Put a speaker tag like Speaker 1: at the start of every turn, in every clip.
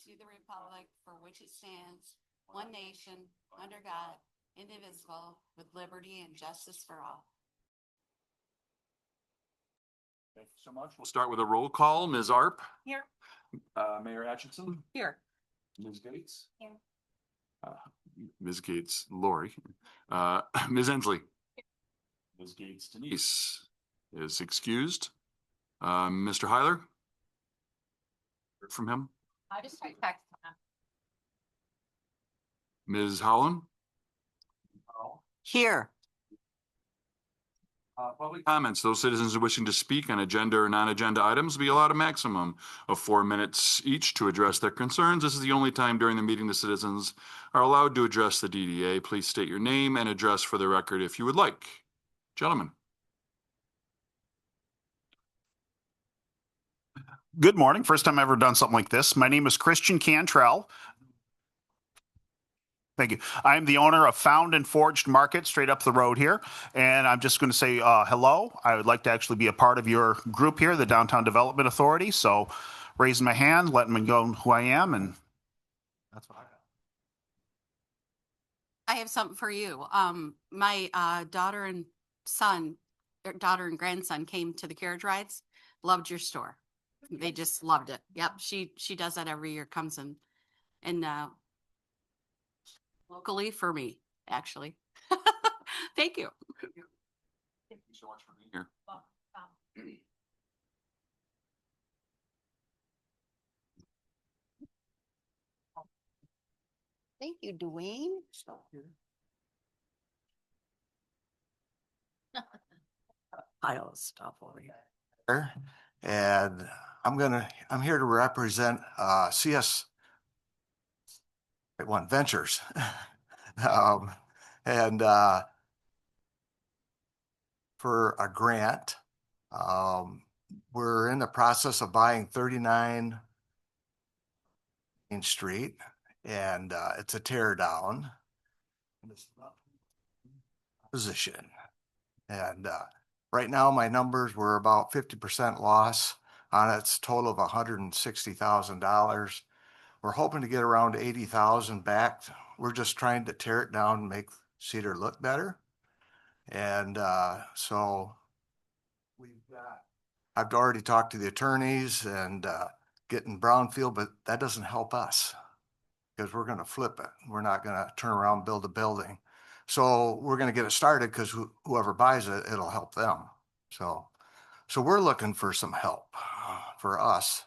Speaker 1: to the republic for which it stands, one nation, under God, indivisible, with liberty and justice for all.
Speaker 2: Thank you so much. We'll start with a roll call. Ms. Arp.
Speaker 1: Here.
Speaker 2: Mayor Atchison.
Speaker 1: Here.
Speaker 2: Ms. Gates.
Speaker 1: Here.
Speaker 2: Ms. Gates, Lori. Ms. Ensley. Ms. Gates, Denise is excused. Mr. Heiler. Heard from him.
Speaker 1: I just tried texting him.
Speaker 2: Ms. Howland.
Speaker 1: Here.
Speaker 2: Public comments. Those citizens wishing to speak on agenda or non-agenda items will be allowed a maximum of 4 minutes each to address their concerns. This is the only time during the meeting the citizens are allowed to address the DDA. Please state your name and address for the record if you would like. Gentlemen.
Speaker 3: Good morning. First time I've ever done something like this. My name is Christian Cantrell. Thank you. I'm the owner of Found and Forged Market straight up the road here. And I'm just going to say hello. I would like to actually be a part of your group here, the Downtown Development Authority. So raising my hand, letting me know who I am. And that's what I got.
Speaker 1: I have something for you. My daughter and grandson came to the carriage rides, loved your store. They just loved it. Yep. She does that every year, comes in and locally for me, actually. Thank you.
Speaker 2: Thank you so much for being here.
Speaker 1: Thank you, Dwayne. Pile of stuff over here.
Speaker 4: And I'm here to represent CS Ventures. And for a grant, we're in the process of buying 39 Main Street, and it's a tear down position. And right now my numbers were about 50% loss on its total of $160,000. We're hoping to get around 80,000 back. We're just trying to tear it down and make Cedar look better. And so I've already talked to the attorneys and getting brownfield, but that doesn't help us because we're going to flip it. We're not going to turn around and build a building. So we're going to get it started because whoever buys it, it'll help them. So we're looking for some help for us.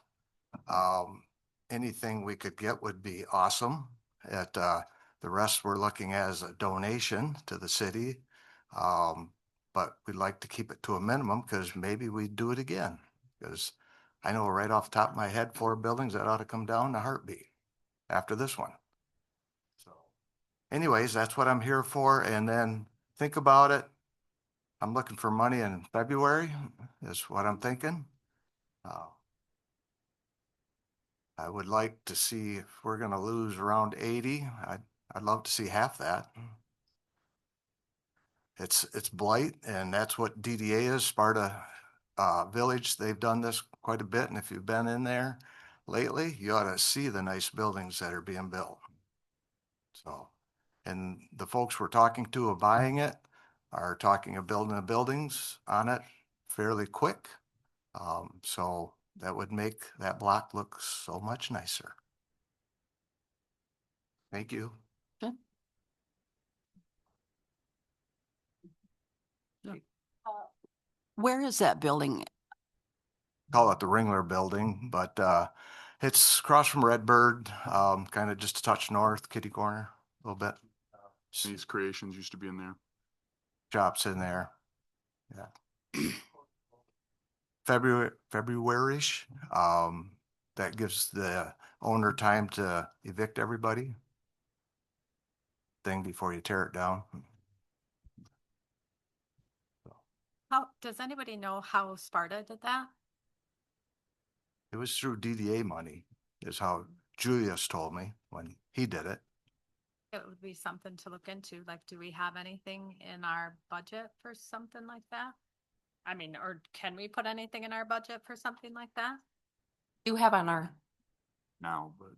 Speaker 4: Anything we could get would be awesome. The rest we're looking as a donation to the city. But we'd like to keep it to a minimum because maybe we'd do it again. Because I know right off the top of my head, 4 buildings that ought to come down in a heartbeat after this one. So anyways, that's what I'm here for. And then think about it. I'm looking for money in February is what I'm thinking. I would like to see if we're going to lose around 80. I'd love to see half that. It's blight, and that's what DDA is, Sparta Village. They've done this quite a bit, and if you've been in there lately, you ought to see the nice buildings that are being built. So, and the folks we're talking to of buying it are talking of building the buildings on it fairly quick. So that would make that block look so much nicer. Thank you.
Speaker 1: Where is that building?
Speaker 4: Call it the Ringler Building, but it's across from Redbird, kind of just a touch north, kitty corner a little bit.
Speaker 2: These creations used to be in there.
Speaker 4: Shops in there. Yeah. February-ish. That gives the owner time to evict everybody. Thing before you tear it down.
Speaker 5: How does anybody know how Sparta did that?
Speaker 4: It was through DDA money, is how Julius told me when he did it.
Speaker 5: It would be something to look into. Like, do we have anything in our budget for something like that? I mean, or can we put anything in our budget for something like that?
Speaker 1: Do have on our
Speaker 2: Now, but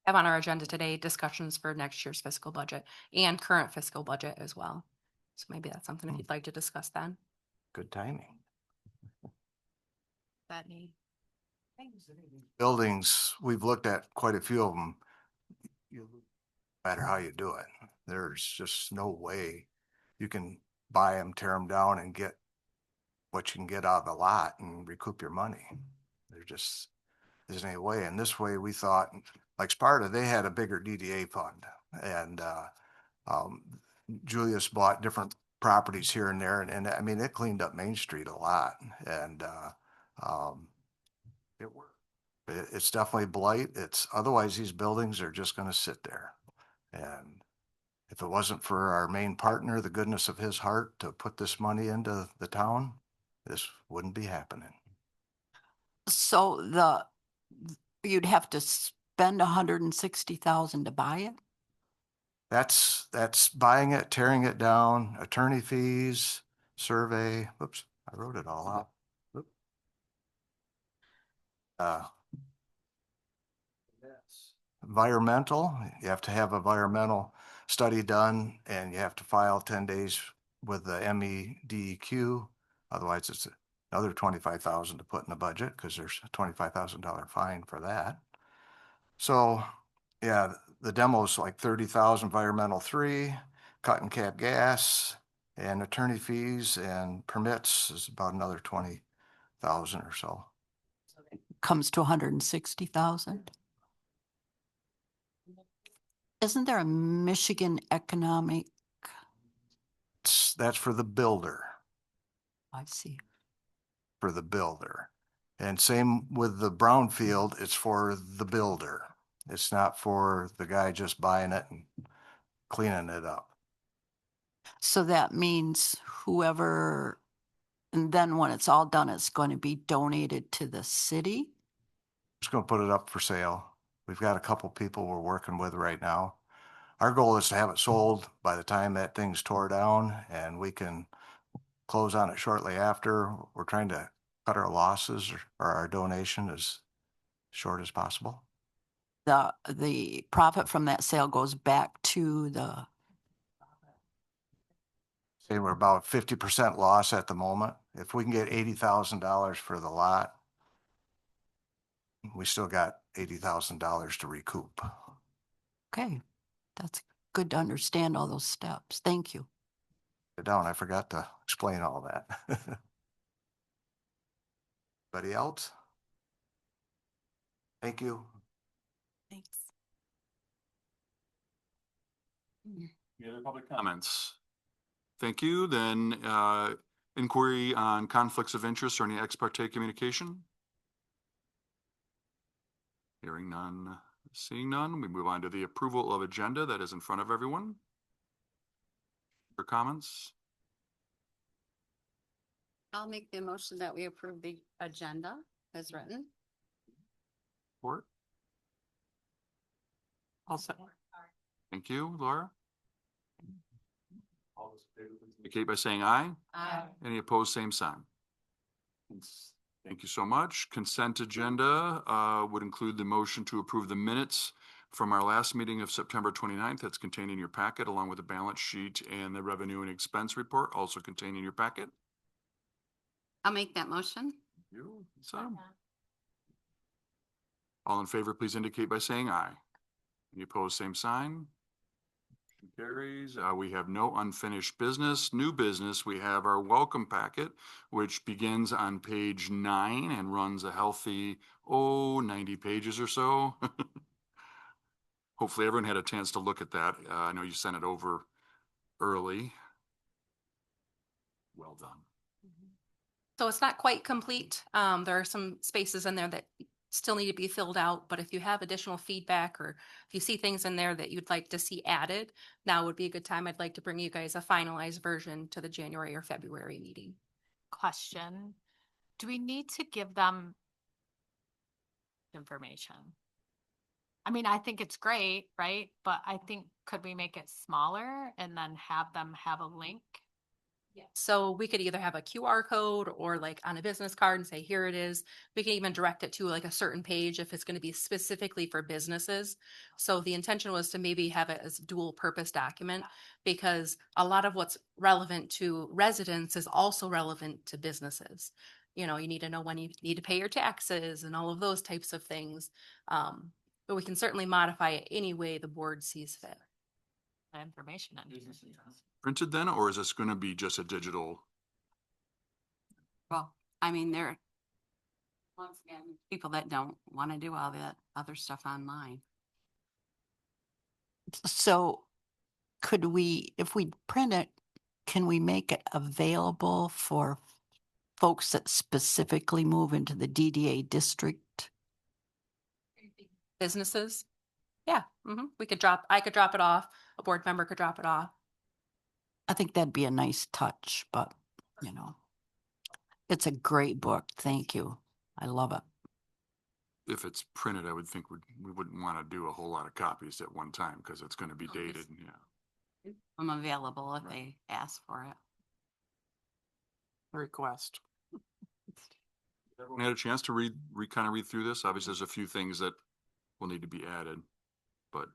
Speaker 6: have on our agenda today discussions for next year's fiscal budget and current fiscal budget as well. So maybe that's something if you'd like to discuss then.
Speaker 4: Good timing.
Speaker 5: That need.
Speaker 4: Buildings, we've looked at quite a few of them. No matter how you do it, there's just no way you can buy them, tear them down and get what you can get out of the lot and recoup your money. There just isn't any way. And this way we thought, like Sparta, they had a bigger DDA fund and, Julius bought different properties here and there. And I mean, it cleaned up Main Street a lot and, it worked. It's definitely blight. It's otherwise these buildings are just going to sit there. And if it wasn't for our main partner, the goodness of his heart to put this money into the town, this wouldn't be happening.
Speaker 7: So you'd have to spend 160,000 to buy it?
Speaker 4: That's buying it, tearing it down, attorney fees, survey. Oops, I wrote it all out. Oop. Environmental, you have to have environmental study done and you have to file 10 days with the MEDEQ. Otherwise it's another 25,000 to put in the budget because there's a $25,000 fine for that. So yeah, the demo's like 30,000, environmental 3, cut and cap gas and attorney fees and permits is about another 20,000 or so.
Speaker 7: Comes to 160,000? Isn't there a Michigan economic?
Speaker 4: That's for the builder.
Speaker 7: I see.
Speaker 4: For the builder. And same with the brownfield, it's for the builder. It's not for the guy just buying it and cleaning it up.
Speaker 7: So that means whoever, and then when it's all done, it's going to be donated to the city?
Speaker 4: Just gonna put it up for sale. We've got a couple people we're working with right now. Our goal is to have it sold by the time that thing's tore down and we can close on it shortly after. We're trying to cut our losses or our donation as short as possible.
Speaker 7: The profit from that sale goes back to the,
Speaker 4: Say we're about 50% loss at the moment. If we can get $80,000 for the lot, we still got $80,000 to recoup.
Speaker 7: okay, that's good to understand all those steps. Thank you.
Speaker 4: Sit down, I forgot to explain all that. Anybody else? Thank you.
Speaker 7: Thanks.
Speaker 2: Any other public comments? Thank you. Then inquiry on conflicts of interest or any ex parte communication? Hearing none, seeing none, we move on to the approval of agenda that is in front of everyone. For comments?
Speaker 1: I'll make the motion that we approve the agenda as written.
Speaker 2: Support?
Speaker 7: Also,
Speaker 2: Thank you, Laura. All those in favor, please indicate by saying aye.
Speaker 1: Aye.
Speaker 2: Any opposed, same sign. Thank you so much. Consent agenda would include the motion to approve the minutes from our last meeting of September 29th. That's contained in your packet, along with the balance sheet and the revenue and expense report, also contained in your packet.
Speaker 1: I'll make that motion.
Speaker 2: You, Lisa? All in favor, please indicate by saying aye. Any opposed, same sign. Motion carries. We have no unfinished business. New business, we have our welcome packet, which begins on page 9 and runs a healthy, 90 pages or so. Hopefully everyone had a chance to look at that. I know you sent it over early. Well done.
Speaker 6: So it's not quite complete. There are some spaces in there that still need to be filled out, but if you have additional feedback or if you see things in there that you'd like to see added, now would be a good time. I'd like to bring you guys a finalized version to the January or February meeting.
Speaker 5: Question. Do we need to give them information? I mean, I think it's great, right? But I think, could we make it smaller and then have them have a link
Speaker 6: So we could either have a QR code or like on a business card and say, here it is. We can even direct it to like a certain page if it's going to be specifically for businesses. So the intention was to maybe have it as dual purpose document because a lot of what's relevant to residents is also relevant to businesses. You know, you need to know when you need to pay your taxes and all of those types of things. But we can certainly modify it any way the board sees fit.
Speaker 5: Information on.
Speaker 2: Printed then, or is this going to be just a digital?
Speaker 1: Well, I mean, there, once again, people that don't want to do all that other stuff online.
Speaker 7: So could we, if we print it, can we make it available for folks that specifically move into the DDA district?
Speaker 6: Businesses. Yeah, I could drop it off. A board member could drop it off.
Speaker 7: I think that'd be a nice touch, but you know, it's a great book. Thank you. I love it.
Speaker 2: If it's printed, I would think we wouldn't want to do a whole lot of copies at one time because it's going to be dated. Yeah.
Speaker 1: I'm available if they ask for it.
Speaker 8: Request.
Speaker 2: Everyone had a chance to kind of read through this. Obviously, there's a few things that will need to be added, but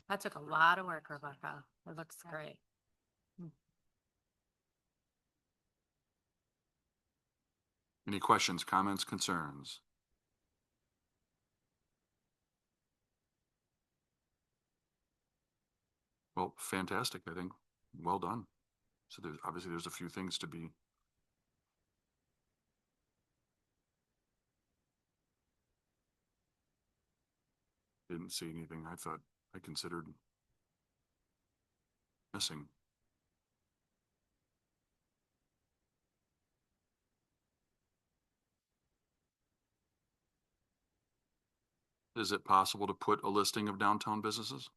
Speaker 5: That took a lot of work, Rebecca. It looks great.
Speaker 2: any questions, comments, concerns? Well, fantastic. I think well done. So there's a few things to be. Didn't see anything I thought I considered missing. Is it possible to put a listing of downtown businesses?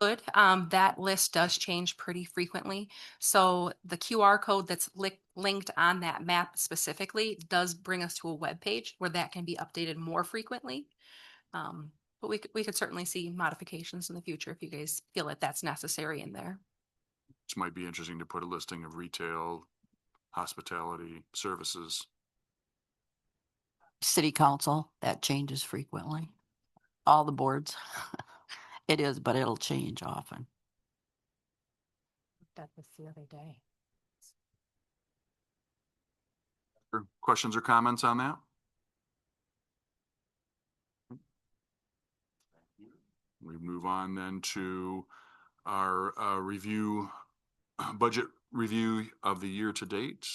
Speaker 6: Good. That list does change pretty frequently. So the QR code that's linked on that map specifically does bring us to a web page where that can be updated more frequently. But we could certainly see modifications in the future if you guys feel that that's necessary in there.
Speaker 2: Which might be interesting to put a listing of retail, hospitality, services.
Speaker 7: City council, that changes frequently. All the boards. It is, but it'll change often.
Speaker 5: Looked at this the other day.
Speaker 2: Or questions or comments on that? We move on then to our budget review of the year to date.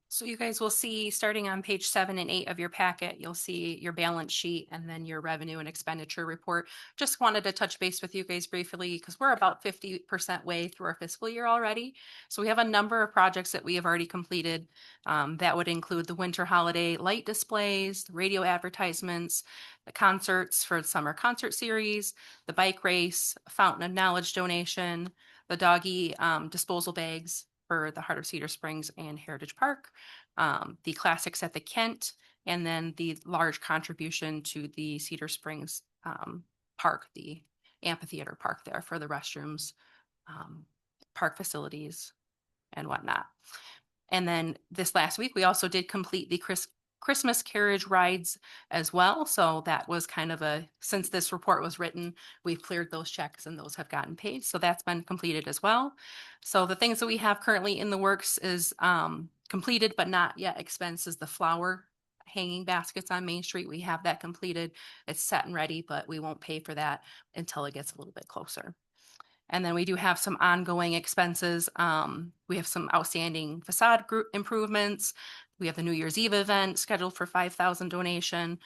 Speaker 6: So you guys will see, starting on page 7 and 8 of your packet, you'll see your balance sheet and then your revenue and expenditure report. Just wanted to touch base with you guys briefly because we're about 50% way through our fiscal year already. So we have a number of projects that we have already completed. That would include the winter holiday light displays, the radio advertisements, the concerts for the summer concert series, the bike race, fountain of knowledge donation, the doggy disposal bags for the Heart of Cedar Springs and Heritage Park, the classics at the Kent, and then the large contribution to the Cedar Springs park, the amphitheater park there for the restrooms, park facilities, and whatnot. And then this last week, we also did complete the Christmas carriage rides as well. So that was kind of since this report was written, we've cleared those checks and those have gotten paid. So that's been completed as well. So the things that we have currently in the works is completed but not yet expensed is the flower hanging baskets on Main Street. We have that completed. It's set and ready, but we won't pay for that until it gets a little bit closer. And then we do have some ongoing expenses. We have some outstanding facade group improvements. We have the New Year's Eve event scheduled for 5,000 donation.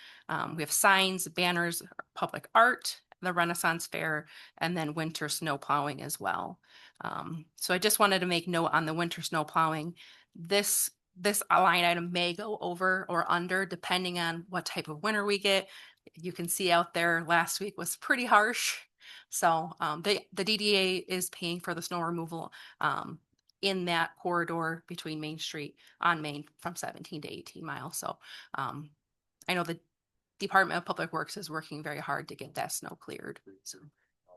Speaker 6: We have signs, banners, public art, the Renaissance Fair, and then winter snow plowing as well. So I just wanted to make note on the winter snow plowing. This line item may go over or under depending on what type of winter we get. You can see out there last week was pretty harsh. So the DDA is paying for the snow removal in that corridor between Main Street on Main from 17 to 18 miles. So I know the Department of Public Works is working very hard to get that snow cleared. So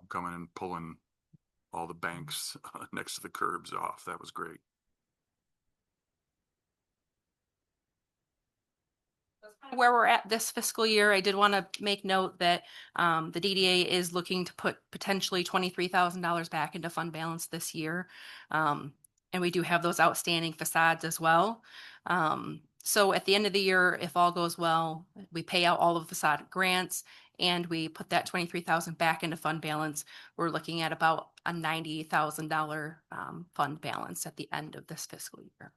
Speaker 2: Coming and pulling all the banks next to the curbs off. That was great.
Speaker 6: Where we're at this fiscal year, I did want to make note that the DDA is looking to put potentially $23,000 back into fund balance this year. And we do have those outstanding facades as well. So at the end of the year, if all goes well, we pay out all of the facade grants and we put that 23,000 back into fund balance. We're looking at about a $90,000 fund balance at the end of this fiscal year.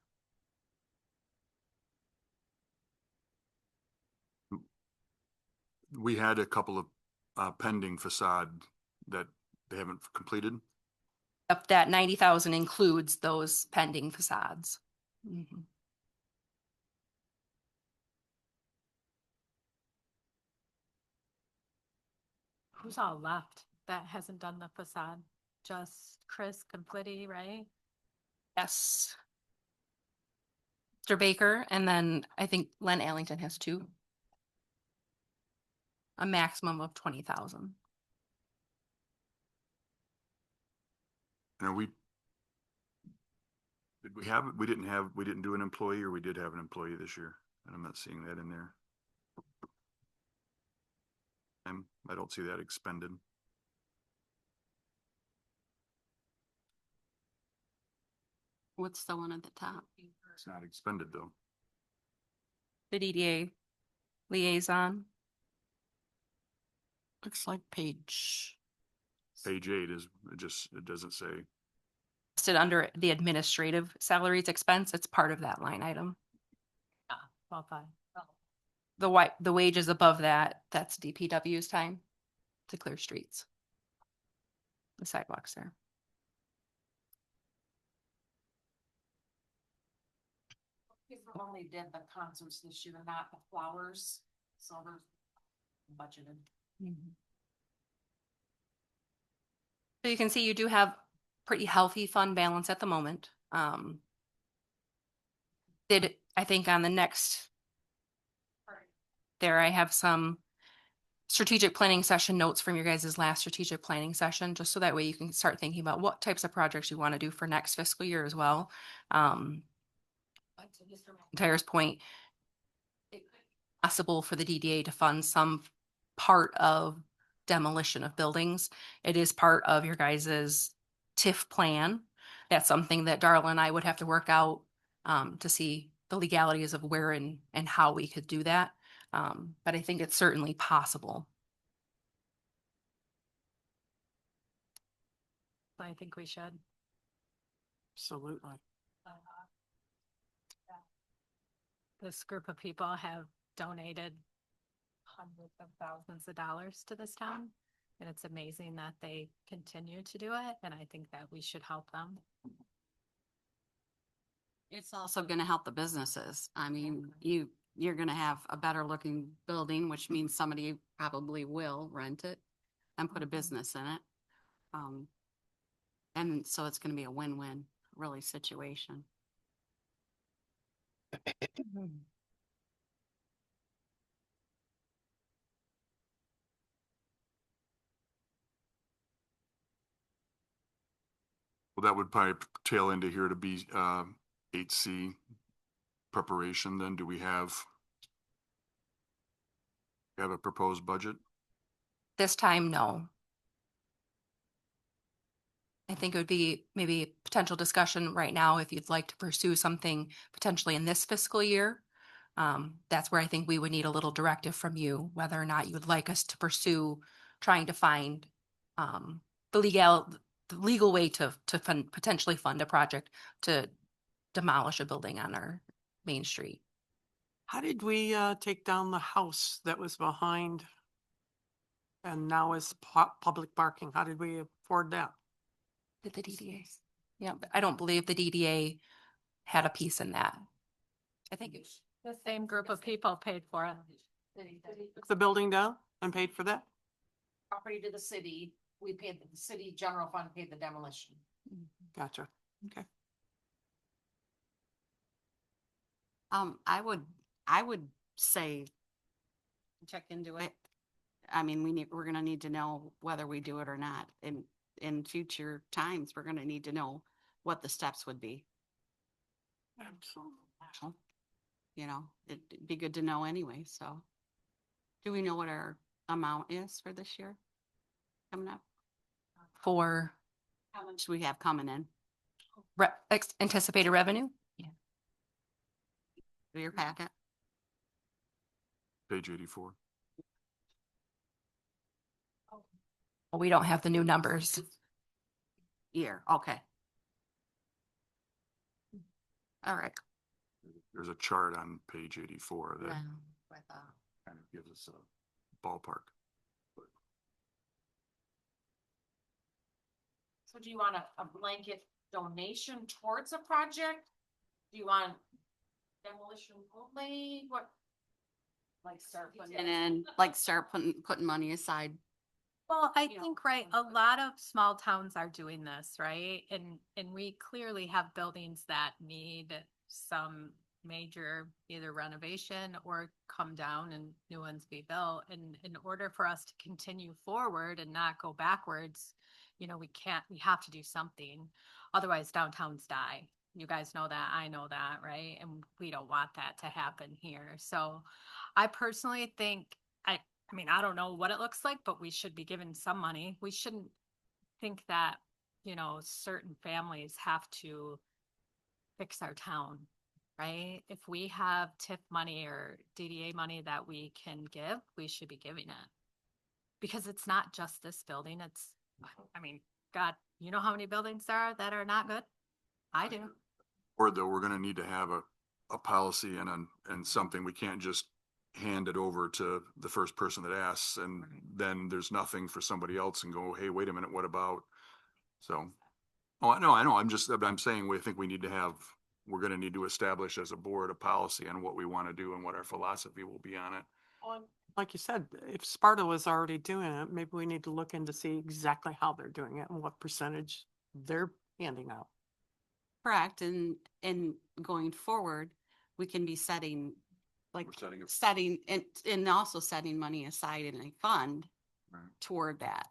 Speaker 2: We had a couple of pending facade that they haven't completed.
Speaker 6: Up that 90,000 includes those pending facades. Mhm.
Speaker 5: Who's all left that hasn't done the facade? Just Chris Conflitti, right?
Speaker 6: Yes. Mr. Baker, and then I think Len Allington has two. A maximum of 20,000.
Speaker 2: And we didn't do an employee, or we did have an employee this year? And I'm not seeing that in there. I don't see that expended.
Speaker 1: What's the one at the top?
Speaker 2: It's not expended though.
Speaker 6: The DDA liaison.
Speaker 7: Looks like page.
Speaker 2: Page 8 is, it doesn't say.
Speaker 6: Listed under the administrative salaries expense. It's part of that line item.
Speaker 5: Well, fine.
Speaker 6: The wages above that, that's DPW's time to clear streets. The sidewalks there.
Speaker 8: We only did the concerts this year, not the flowers, so we're budgeted.
Speaker 6: So you can see you do have pretty healthy fund balance at the moment. I think on the next there, I have some strategic planning session notes from your guys' last strategic planning session, just so that way you can start thinking about what types of projects you want to do for next fiscal year as well. Tyra's point, possible for the DDA to fund some part of demolition of buildings. It is part of your guys' TIF plan. That's something that Darla and I would have to work out to see the legalities of where and how we could do that. But I think it's certainly possible.
Speaker 5: I think we should.
Speaker 8: Absolutely.
Speaker 5: This group of people have donated hundreds of thousands of dollars to this town. And it's amazing that they continue to do it. And I think that we should help them.
Speaker 1: It's also gonna help the businesses. I mean, you're gonna have a better looking building, which means somebody probably will rent it and put a business in it. And so it's gonna be a win-win really situation.
Speaker 2: Well, that would probably tail into here to be 8C preparation. Then do we have a proposed budget?
Speaker 6: This time, no. I think it would be maybe a potential discussion right now if you'd like to pursue something potentially in this fiscal year. That's where I think we would need a little directive from you, whether or not you would like us to pursue trying to find the legal way to potentially fund a project to demolish a building on our main street.
Speaker 8: How did we take down the house that was behind and now is public parking? How did we afford that?
Speaker 6: Did the DDA? Yeah, but I don't believe the DDA had a piece in that. I think it's
Speaker 5: The same group of people paid for it.
Speaker 8: Took the building down and paid for that?
Speaker 9: Property to the city, we paid, the city general fund paid the demolition.
Speaker 8: Gotcha. Okay.
Speaker 1: I would say check into it. I mean, we're gonna need to know whether we do it or not. And in future times, we're gonna need to know what the steps would be.
Speaker 8: Absolutely.
Speaker 1: So, you know, it'd be good to know anyway, so. Do we know what our amount is for this year? Coming up?
Speaker 6: For
Speaker 1: How much do we have coming in?
Speaker 6: anticipated revenue?
Speaker 1: For your packet?
Speaker 2: Page 84.
Speaker 6: We don't have the new numbers.
Speaker 1: Year, okay. All right.
Speaker 2: There's a chart on page 84 that
Speaker 1: Yeah,
Speaker 2: kind of gives us a ballpark.
Speaker 9: So do you want a blanket donation towards a project? Do you want demolition only? What? Like start putting.
Speaker 1: And then like start putting money aside.
Speaker 5: Well, I
Speaker 1: you know,
Speaker 5: think, right, a lot of small towns are doing this, right? And we clearly have buildings that need some major either renovation or come down and new ones be built. And in order for us to continue forward and not go backwards, you know, we have to do something. Otherwise downtowns die. You guys know that, I know that, right? And we don't want that to happen here. So I personally think, I mean, I don't know what it looks like, but we should be given some money. We shouldn't think that, you know, certain families have to fix our town, right? If we have TIF money or DDA money that we can give, we should be giving it. Because it's not just this building, I mean, God, you know how many buildings there are that are not good? I do.
Speaker 2: Or though we're gonna need to have a policy and something, we can't just hand it over to the first person that asks and then there's nothing for somebody else and go, hey, wait a minute, what about? So, oh, I know, I'm saying we think we need to have, we're gonna need to establish as a board a policy on what we want to do and what our philosophy will be on it.
Speaker 8: Like you said, if Sparta was already doing it, maybe we need to look in to see exactly how they're doing it and what percentage they're handing out.
Speaker 1: Correct, and going forward, we can be setting, like,
Speaker 2: We're setting
Speaker 1: and also setting money aside in a fund
Speaker 2: Right.
Speaker 1: toward that,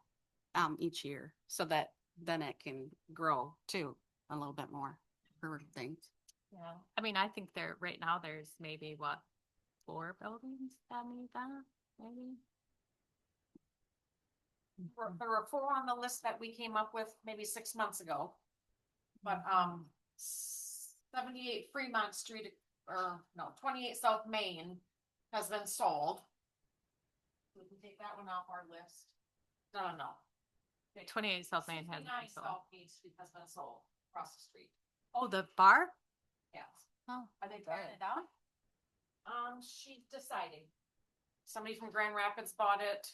Speaker 1: each year, so that then it can grow too, a little bit more for things.
Speaker 5: Yeah. I mean, I think right now there's maybe 4 buildings that need that, maybe?
Speaker 9: There were 4 on the list that we came up with maybe 6 months ago. But, 78 Fremont Street, or no, 28 South Main has been sold. We can take that one off our list. No.
Speaker 5: 28 South Main has
Speaker 9: 69
Speaker 5: been sold.
Speaker 9: South Main Street has been sold across the street.
Speaker 5: Oh, the bar?
Speaker 9: Yes.
Speaker 5: Oh,
Speaker 9: Are they tearing it down? She's deciding. Somebody from Grand Rapids bought it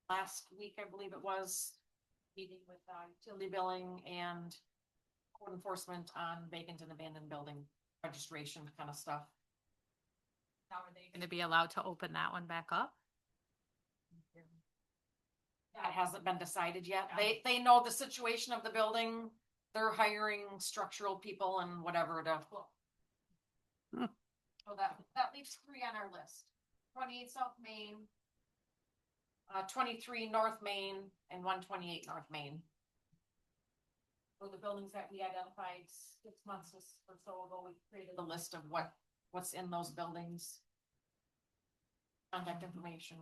Speaker 9: last week, I believe it was, meeting with utility billing and code enforcement on vacant and abandoned building registration kind of stuff.
Speaker 5: How are they going to be allowed to open that one back up?
Speaker 9: That hasn't been decided yet. They know the situation of the building. They're hiring structural people and whatever to.
Speaker 8: Hmm.
Speaker 9: So that leaves 3 on our list. 28 South Main, 23 North Main, and 128 North Main. For the buildings that we identified 6 months or so ago, we created a list of what's in those buildings. Contact information.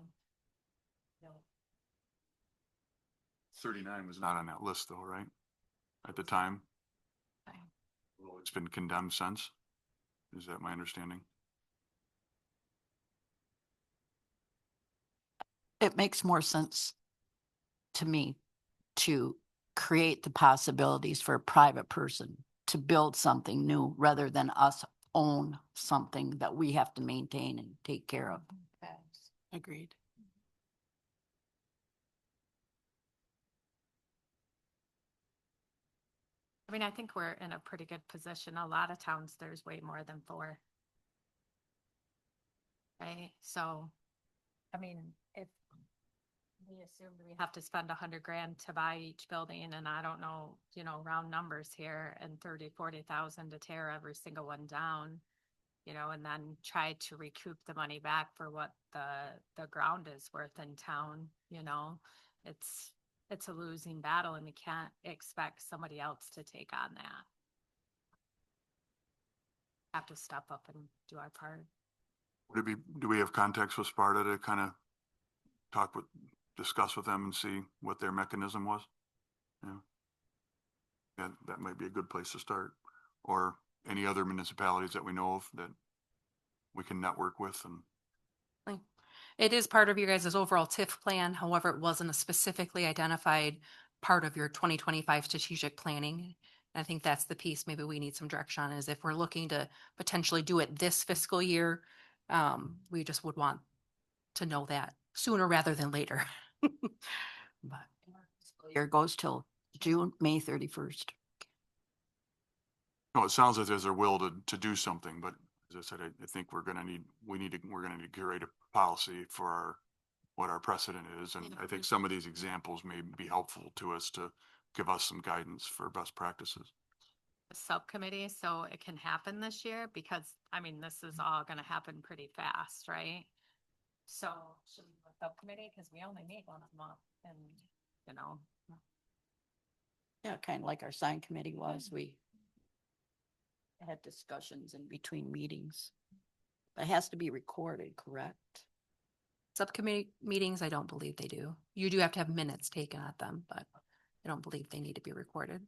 Speaker 2: 39 was not on that list though, right? At the time? Well, it's been condemned since? Is that my understanding?
Speaker 7: It makes more sense to me to create the possibilities for a private person to build something new rather than us own something that we have to maintain and take care of.
Speaker 8: Agreed.
Speaker 5: I mean, I think we're in a pretty good position. A lot of towns, there's way more than 4. Right? So, I mean, if we assume we have to spend 100 grand to buy each building, and I don't know, you know, round numbers here, and 40,000 to tear every single one down, you know, and then try to recoup the money back for what the ground is worth in town, you know, it's a losing battle and we can't expect somebody else to take on that. Have to step up and do our part.
Speaker 2: Would it be, do we have contacts with Sparta to kind of discuss with them and see what their mechanism was? Yeah. Yeah, that might be a good place to start. Or any other municipalities that we know of that we can network with and.
Speaker 6: It is part of your guys' overall TIF plan. However, it wasn't a specifically identified part of your 2025 strategic planning. I think that's the piece maybe we need some direction on, is if we're looking to potentially do it this fiscal year, we just would want to know that sooner rather than later. But
Speaker 7: Year goes till May 31st.
Speaker 2: No, it sounds like there's a will to do something, but as I said, I think we're gonna need to curate a policy for what our precedent is. And I think some of these examples may be helpful to us to give us some guidance for best practices.
Speaker 5: A subcommittee, so it can happen this year, because, I mean, this is all gonna happen pretty fast, right? So, should we have a subcommittee, because we only meet once a month, and, you know.
Speaker 7: Yeah, kind of like our sign committee was. We had discussions in between meetings. It has to be recorded, correct?
Speaker 6: subcommittee meetings, I don't believe they do. You do have to have minutes taken at them, but I don't believe they need to be recorded.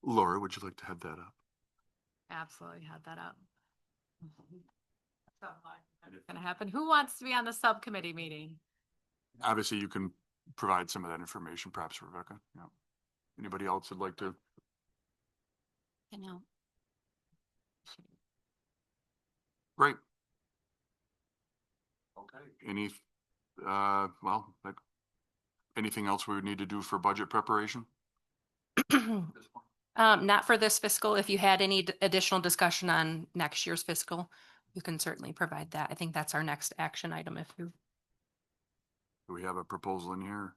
Speaker 2: Laura, would you like to head that up?
Speaker 5: Absolutely had that up. It's gonna happen. Who wants to be on the subcommittee meeting?
Speaker 2: Obviously, you can provide some of that information, perhaps Rebecca. Yeah. Anybody else would like to?
Speaker 7: You know,
Speaker 2: Great. Okay. Anything else we would need to do for budget preparation?
Speaker 6: Not for this fiscal. If you had any additional discussion on next year's fiscal, you can certainly provide that. I think that's our next action item if you,
Speaker 2: Do we have a proposal in here?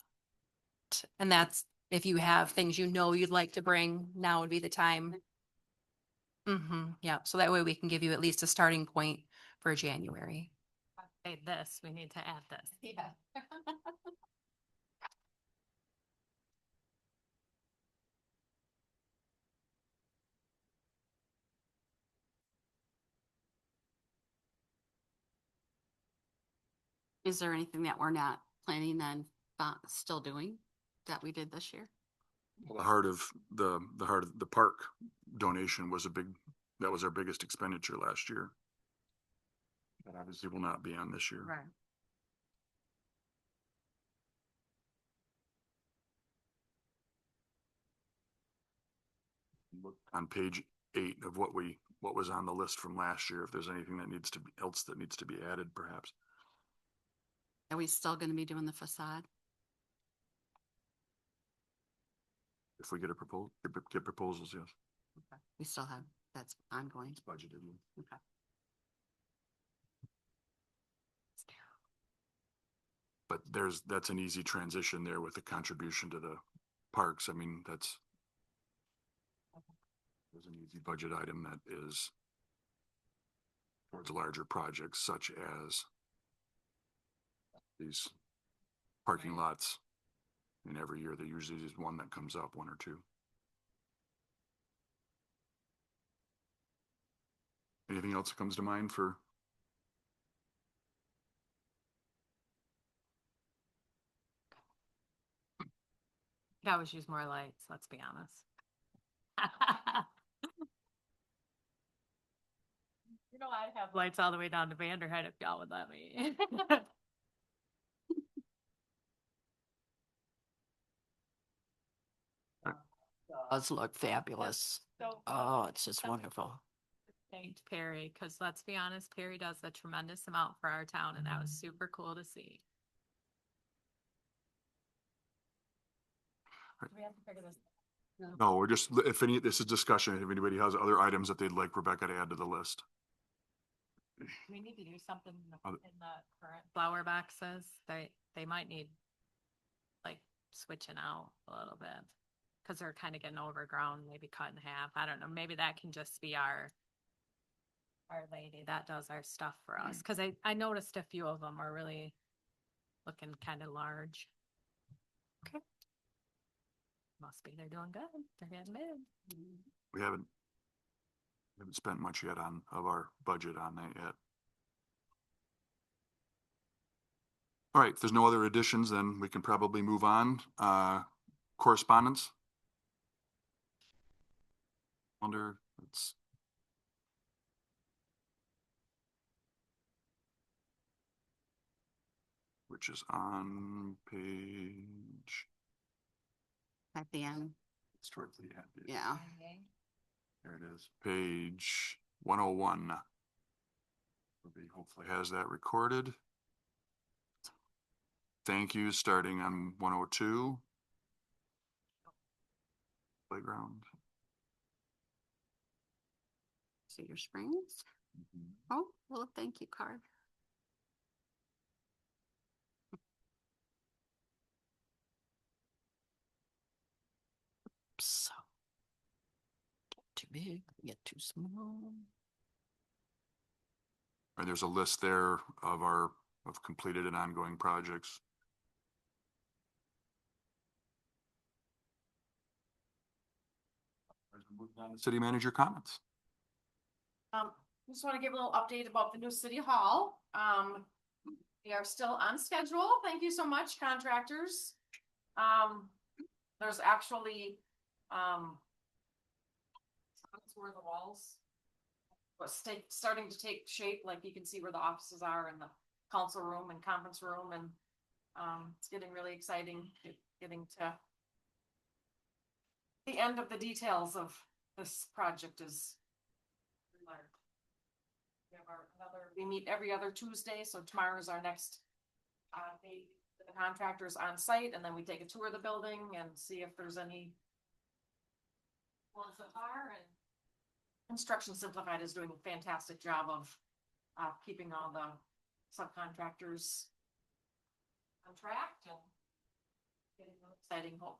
Speaker 6: and that's if you have things you know you'd like to bring, now would be the time. Yeah, so that way we can give you at least a starting point for January.
Speaker 5: Say this, we need to add this.
Speaker 9: Yeah.
Speaker 1: Is there anything that we're not planning on still doing that we did this year?
Speaker 2: Well, the heart of the park donation was that was our biggest expenditure last year. That obviously will not be on this year.
Speaker 1: Right.
Speaker 2: Look on page 8 of what was on the list from last year, if there's anything that needs to be added, perhaps.
Speaker 1: Are we still gonna be doing the facade?
Speaker 2: If we get get proposals, yes.
Speaker 1: We still have, that's ongoing.
Speaker 2: It's budgeted.
Speaker 1: Okay.
Speaker 2: But that's an easy transition there with the contribution to the parks. I mean, there's an easy budget item that is towards larger projects such as these parking lots. And every year there usually is one that comes up, one or two. Anything else that comes to mind for?
Speaker 5: Could always use more lights, let's be honest. You know, I'd have lights all the way down to Vanderhead if y'all would let me.
Speaker 7: does look fabulous.
Speaker 5: So
Speaker 7: Oh, it's just wonderful.
Speaker 5: thanked Perry, because let's be honest, Perry does a tremendous amount for our town, and that was super cool to see. Do we have to figure this?
Speaker 2: No, we're just, this is discussion. If anybody has other items that they'd like Rebecca to add to the list.
Speaker 5: We need to do something in
Speaker 2: Other-
Speaker 5: the current flower boxes. They might need like switching out a little bit. Cause they're kind of getting overgrown, maybe cut in half. I don't know. Maybe that can just be our lady that does our stuff for us. Cause I noticed a few of them are really looking kind of large.
Speaker 6: Okay.
Speaker 5: Must be they're doing good. They're getting big.
Speaker 2: We haven't spent much yet of our budget on that yet. All right, if there's no other additions, then we can probably move on. Correspondence? Wonder, it's. Which is on page.
Speaker 1: At the end,
Speaker 2: It's towards the end.
Speaker 1: yeah.
Speaker 2: There it is, page 101. Everybody hopefully has that recorded. Thank you, starting on 102. Playground.
Speaker 1: Cedar Springs. Oh, well, thank you card.
Speaker 7: So. Get too big, get too small.
Speaker 2: And there's a list there of of completed and ongoing projects. City manager comments.
Speaker 9: Just want to give a little update about the new city hall. We are still on schedule. Thank you so much, contractors. There's actually, that's where the walls was starting to take shape, like you can see where the offices are in the council room and conference room, and it's getting really exciting, getting to the end of the details of this project is. We meet every other Tuesday, so tomorrow is our next day with the contractors on site, and then we take a tour of the building and see if there's any ones that are. And Construction Simplified is doing a fantastic job of keeping all the subcontractors on track and getting them exciting hope.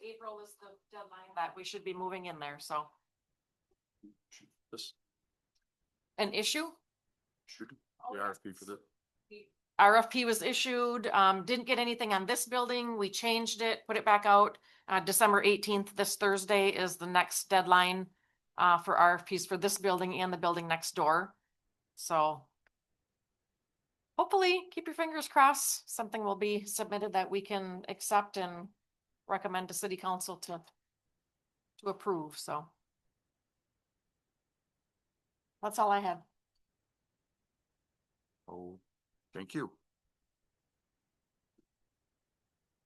Speaker 9: April is the deadline that we should be moving in there, so.
Speaker 2: This
Speaker 9: An issue?
Speaker 2: should
Speaker 9: Oh,
Speaker 2: the RFP for the.
Speaker 9: RFP was issued, didn't get anything on this building. We changed it, put it back out. December 18th, this Thursday is the next deadline for RFPs for this building and the building next door. So hopefully, keep your fingers crossed, something will be submitted that we can accept and recommend to city council to approve, so. That's all I have.
Speaker 2: Oh, thank you.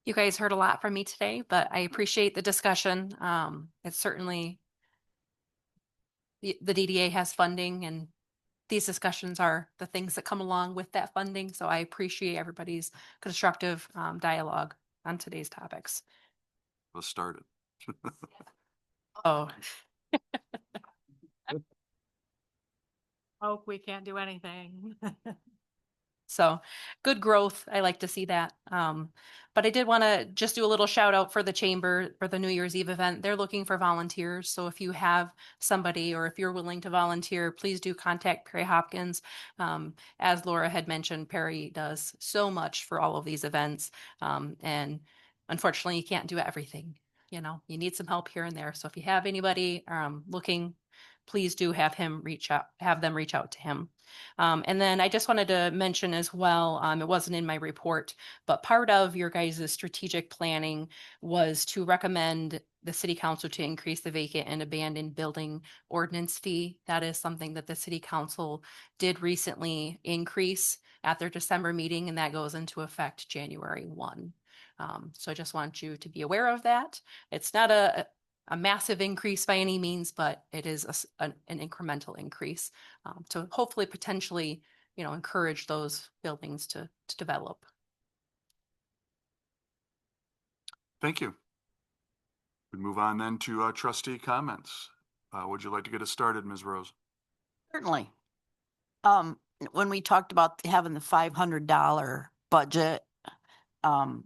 Speaker 6: You guys heard a lot from me today, but I appreciate the discussion. It's certainly the DDA has funding, and these discussions are the things that come along with that funding. So I appreciate everybody's constructive dialogue on today's topics.
Speaker 2: Let's start it.
Speaker 6: Oh,
Speaker 5: Oh, we can't do anything.
Speaker 6: so good growth. I like to see that. But I did want to just do a little shout out for the chamber for the New Year's Eve event. They're looking for volunteers. So if you have somebody or if you're willing to volunteer, please do contact Perry Hopkins. As Laura had mentioned, Perry does so much for all of these events. And unfortunately, you can't do everything. You know, you need some help here and there. So if you have anybody looking, please do have them reach out to him. And then I just wanted to mention as well, it wasn't in my report, but part of your guys' strategic planning was to recommend the city council to increase the vacant and abandoned building ordinance fee. That is something that the city council did recently increase at their December meeting, and that goes into effect January 1. So I just want you to be aware of that. It's not a massive increase by any means, but it is an incremental increase to hopefully potentially, encourage those buildings to develop.
Speaker 2: Thank you. We move on then to trustee comments. Would you like to get us started, Ms. Rose?
Speaker 7: Certainly. When we talked about having the $500 budget, that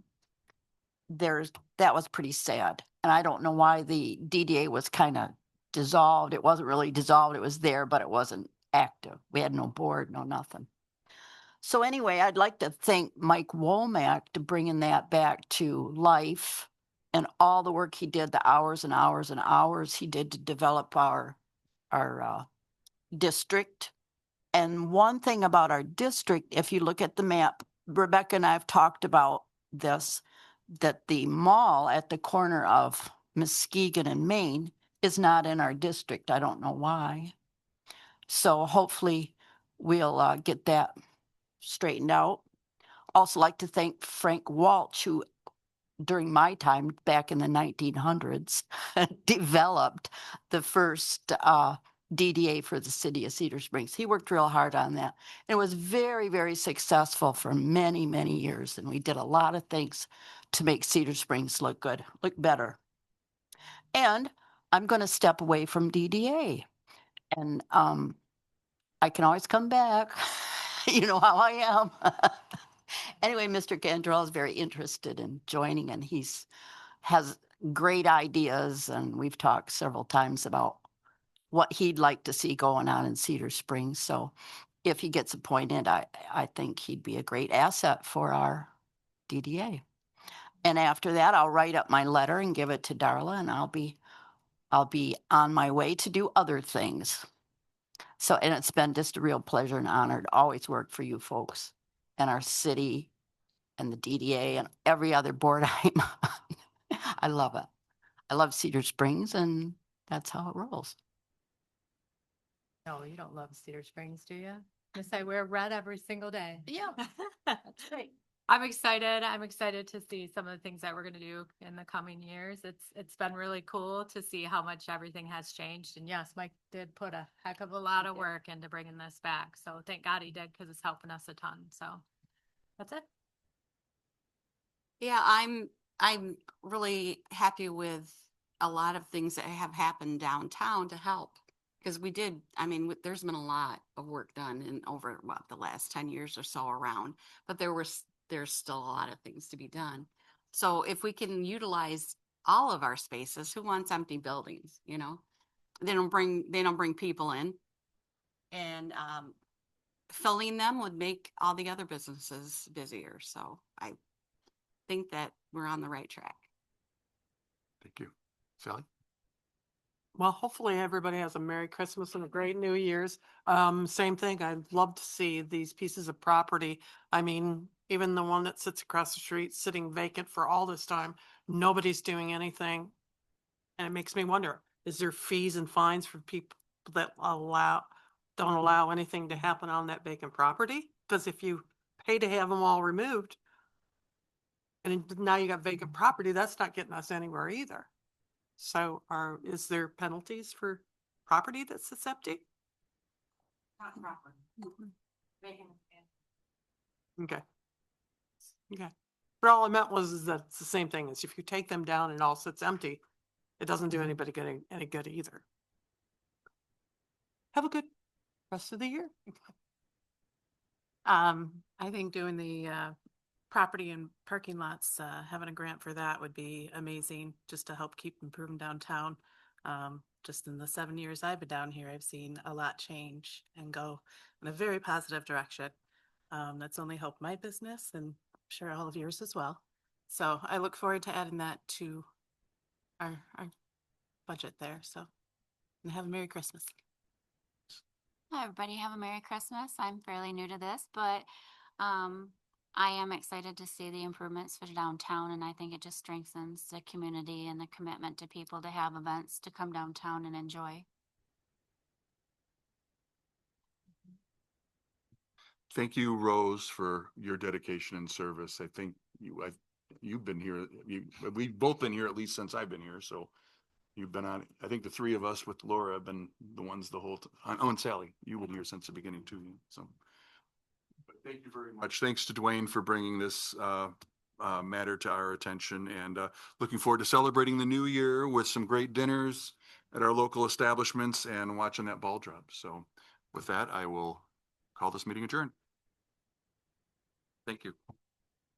Speaker 7: was pretty sad. And I don't know why the DDA was kind of dissolved. It wasn't really dissolved. It was there, but it wasn't active. We had no board, no nothing. So anyway, I'd like to thank Mike Womack to bringing that back to life and all the work he did, the hours and hours and hours he did to develop our district. And one thing about our district, if you look at the map, Rebecca and I have talked about this, that the mall at the corner of Muskegon and Maine is not in our district. I don't know why. So hopefully we'll get that straightened out. Also like to thank Frank Walsh, who during my time back in the 1900s developed the first DDA for the city of Cedar Springs. He worked real hard on that. It was very, very successful for many, many years. And we did a lot of things to make Cedar Springs look good, look better. And I'm going to step away from DDA. And I can always come back. You know how I am. Anyway, Mr. Cantrell is very interested in joining, and has great ideas. And we've talked several times about what he'd like to see going on in Cedar Springs. So if he gets appointed, I think he'd be a great asset for our DDA. And after that, I'll write up my letter and give it to Darla, and I'll be on my way to do other things. So, and it's been just a real pleasure and honor to always work for you folks and our city and the DDA and every other board I'm on. I love it. I love Cedar Springs, and that's how it rolls.
Speaker 5: No, you don't love Cedar Springs, do you? Yes, I wear red every single day.
Speaker 7: Yeah, that's great.
Speaker 5: I'm excited. I'm excited to see some of the things that we're going to do in the coming years. It's been really cool to see how much everything has changed. And yes, Mike did put a heck of a lot of work into bringing this back. So thank God he did, because it's helping us a ton. So that's it.
Speaker 1: Yeah, I'm really happy with a lot of things that have happened downtown to help. Because we did, I mean, there's been a lot of work done in over the last 10 years or so around, but there's still a lot of things to be done. So if we can utilize all of our spaces, who wants empty buildings, you know? They don't bring people in. And filling them would make all the other businesses busier. So I think that we're on the right track.
Speaker 2: Thank you. Sally?
Speaker 8: Well, hopefully everybody has a Merry Christmas and a great New Year's. Same thing. I'd love to see these pieces of property. I mean, even the one that sits across the street, sitting vacant for all this time, nobody's doing anything. And it makes me wonder, is there fees and fines for people that don't allow anything to happen on that vacant property? Because if you pay to have them all removed, and now you got vacant property, that's not getting us anywhere either. So is there penalties for property that sits empty?
Speaker 9: Not proper. Vacant.
Speaker 8: Okay. Okay. But all I meant was is that it's the same thing as if you take them down and all sits empty, it doesn't do anybody getting any good either. Have a good rest of the year.
Speaker 10: I think doing the property and parking lots, having a grant for that would be amazing, just to help keep improving downtown. Just in the 7 years I've been down here, I've seen a lot change and go in a very positive direction. That's only helped my business, and I'm sure all of yours as well. So I look forward to adding that to our budget there. So, and have a Merry Christmas.
Speaker 11: Hi, everybody. Have a Merry Christmas. I'm fairly new to this, but I am excited to see the improvements for downtown, and I think it just strengthens the community and the commitment to people to have events to come downtown and enjoy.
Speaker 2: Thank you, Rose, for your dedication and service. I think you've been here, we've both been here at least since I've been here, so you've been on, I think the three of us with Laura have been the ones the whole time. Oh, and Sally, you've been here since the beginning too, so. But thank you very much. Thanks to Dwayne for bringing this matter to our attention, and looking forward to celebrating the new year with some great dinners at our local establishments and watching that ball drop. So with that, I will call this meeting adjourned. Thank you.